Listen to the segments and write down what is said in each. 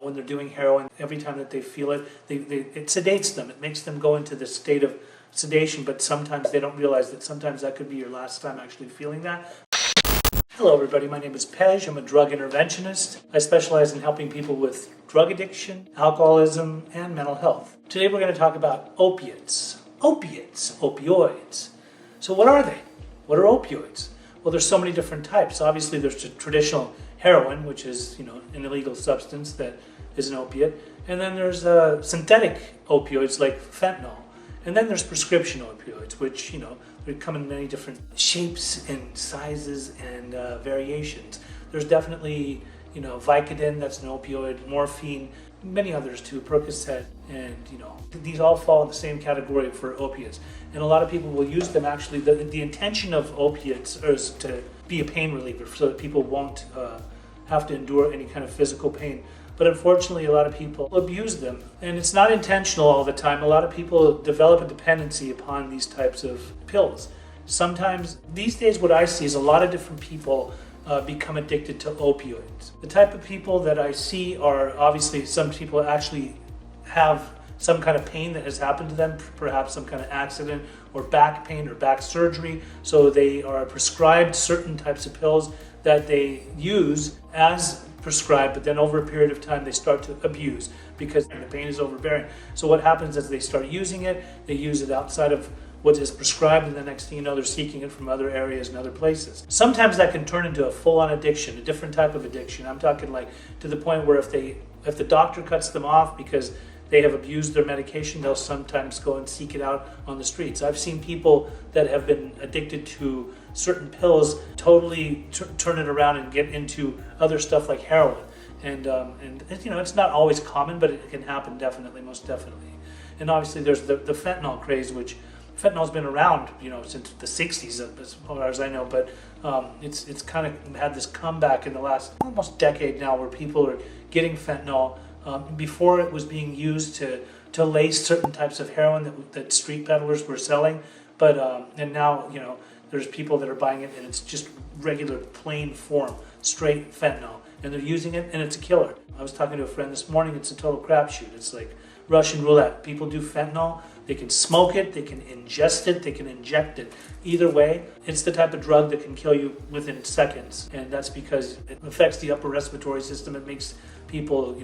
when they're doing heroin, every time that they feel it, it sedates them. It makes them go into this state of sedation, but sometimes they don't realize that sometimes that could be your last time actually feeling that. Hello everybody, my name is Pej. I'm a drug interventionist. I specialize in helping people with drug addiction, alcoholism, and mental health. Today we're going to talk about opiates. Opioids. So what are they? What are opioids? Well, there's so many different types. Obviously there's traditional heroin, which is an illegal substance that is an opiate. And then there's synthetic opioids like fentanyl. And then there's prescription opioids, which, they come in many different shapes and sizes and variations. There's definitely, Vicodin, that's an opioid, morphine, many others too, Percocet, and, these all fall in the same category for opiates. And a lot of people will use them actually. The intention of opiates is to be a pain reliever so that people won't have to endure any kind of physical pain. But unfortunately, a lot of people abuse them. And it's not intentional all the time. A lot of people develop a dependency upon these types of pills. Sometimes, these days, what I see is a lot of different people become addicted to opioids. The type of people that I see are obviously some people actually have some kind of pain that has happened to them, perhaps some kind of accident or back pain or back surgery. So they are prescribed certain types of pills that they use as prescribed, but then over a period of time they start to abuse because the pain is overbearing. So what happens is they start using it, they use it outside of what is prescribed, and the next thing you know, they're seeking it from other areas and other places. Sometimes that can turn into a full-on addiction, a different type of addiction. I'm talking like to the point where if the doctor cuts them off because they have abused their medication, they'll sometimes go and seek it out on the streets. I've seen people that have been addicted to certain pills totally turn it around and get into other stuff like heroin. And it's not always common, but it can happen definitely, most definitely. And obviously there's the fentanyl craze, which fentanyl's been around, since the 60s as far as I know, but it's kind of had this comeback in the last almost decade now where people are getting fentanyl. Before it was being used to lace certain types of heroin that street peddlers were selling, but and now there's people that are buying it and it's just regular plain form, straight fentanyl, and they're using it and it's a killer. I was talking to a friend this morning. It's a total crapshoot. It's like Russian roulette. People do fentanyl. They can smoke it, they can ingest it, they can inject it. Either way, it's the type of drug that can kill you within seconds. And that's because it affects the upper respiratory system. It makes people,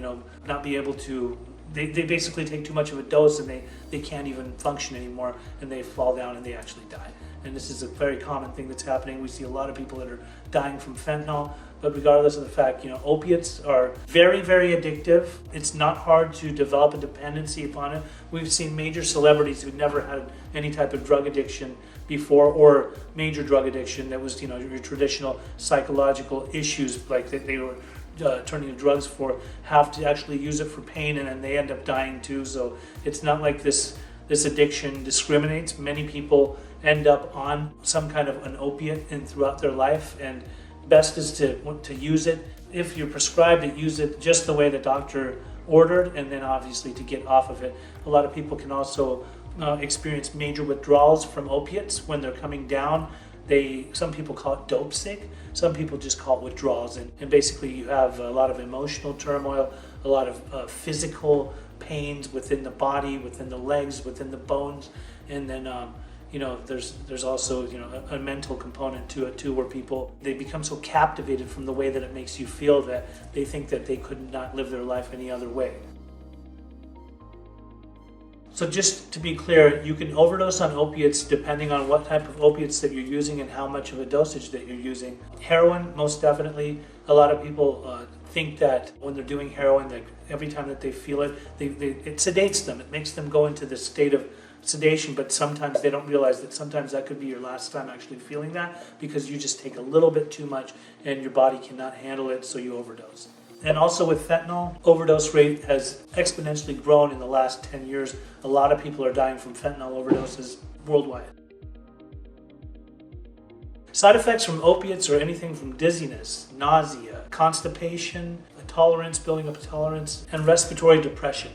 not be able to, they basically take too much of a dose and they can't even function anymore, and they fall down and they actually die. And this is a very common thing that's happening. We see a lot of people that are dying from fentanyl. But regardless of the fact, opiates are very, very addictive. It's not hard to develop a dependency upon it. We've seen major celebrities who never had any type of drug addiction before, or major drug addiction that was, your traditional psychological issues like that they were turning to drugs for, have to actually use it for pain, and then they end up dying too. So it's not like this addiction discriminates. Many people end up on some kind of an opiate throughout their life, and best is to use it. If you're prescribed it, use it just the way the doctor ordered, and then obviously to get off of it. A lot of people can also experience major withdrawals from opiates when they're coming down. Some people call it dope sick, some people just call it withdrawals, and basically you have a lot of emotional turmoil, a lot of physical pains within the body, within the legs, within the bones, and then there's also a mental component to it too, where they become so captivated from the way that it makes you feel that they think that they could not live their life any other way. So just to be clear, you can overdose on opiates depending on what type of opiates that you're using and how much of a dosage that you're using. Heroin, most definitely. A lot of people think that when they're doing heroin, that every time that they feel it, it sedates them. It makes them go into this state of sedation, but sometimes they don't realize that sometimes that could be your last time actually feeling that, because you just take a little bit too much and your body cannot handle it, so you overdose. And also with fentanyl, overdose rate has exponentially grown in the last 10 years. A lot of people are dying from fentanyl overdoses worldwide. Side effects from opiates are anything from dizziness, nausea, constipation, building up a tolerance, and respiratory depression.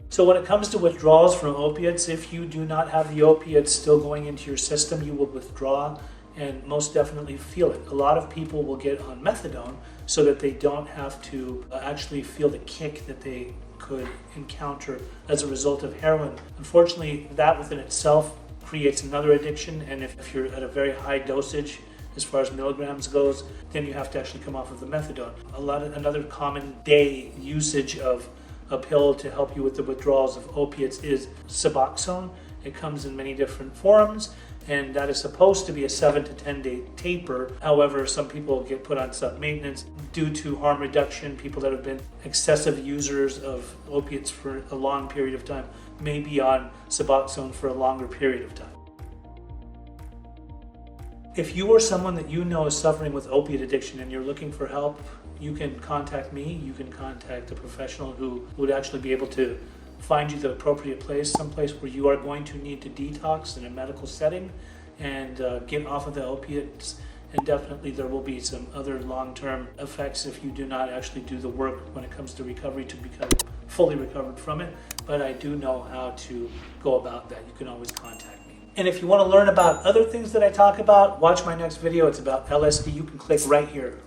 So when it comes to withdrawals from opiates, if you do not have the opiates still going into your system, you will withdraw and most definitely feel it. A lot of people will get on methadone so that they don't have to actually feel the kick that they could encounter as a result of heroin. Unfortunately, that within itself creates another addiction, and if you're at a very high dosage as far as milligrams goes, then you have to actually come off of the methadone. Another common day usage of a pill to help you with the withdrawals of opiates is Suboxone. It comes in many different forms, and that is supposed to be a 7 to 10 day taper. However, some people get put on sub-maintenance due to harm reduction. People that have been excessive users of opiates for a long period of time may be on Suboxone for a longer period of time. If you or someone that you know is suffering with opiate addiction and you're looking for help, you can contact me. You can contact a professional who would actually be able to find you the appropriate place, someplace where you are going to need to detox in a medical setting and get off of the opiates. And definitely there will be some other long-term effects if you do not actually do the work when it comes to recovery to become fully recovered from it. But I do know how to go about that. You can always contact me. And if you want to learn about other things that I talk about, watch my next video. It's about LSD. You can click right here.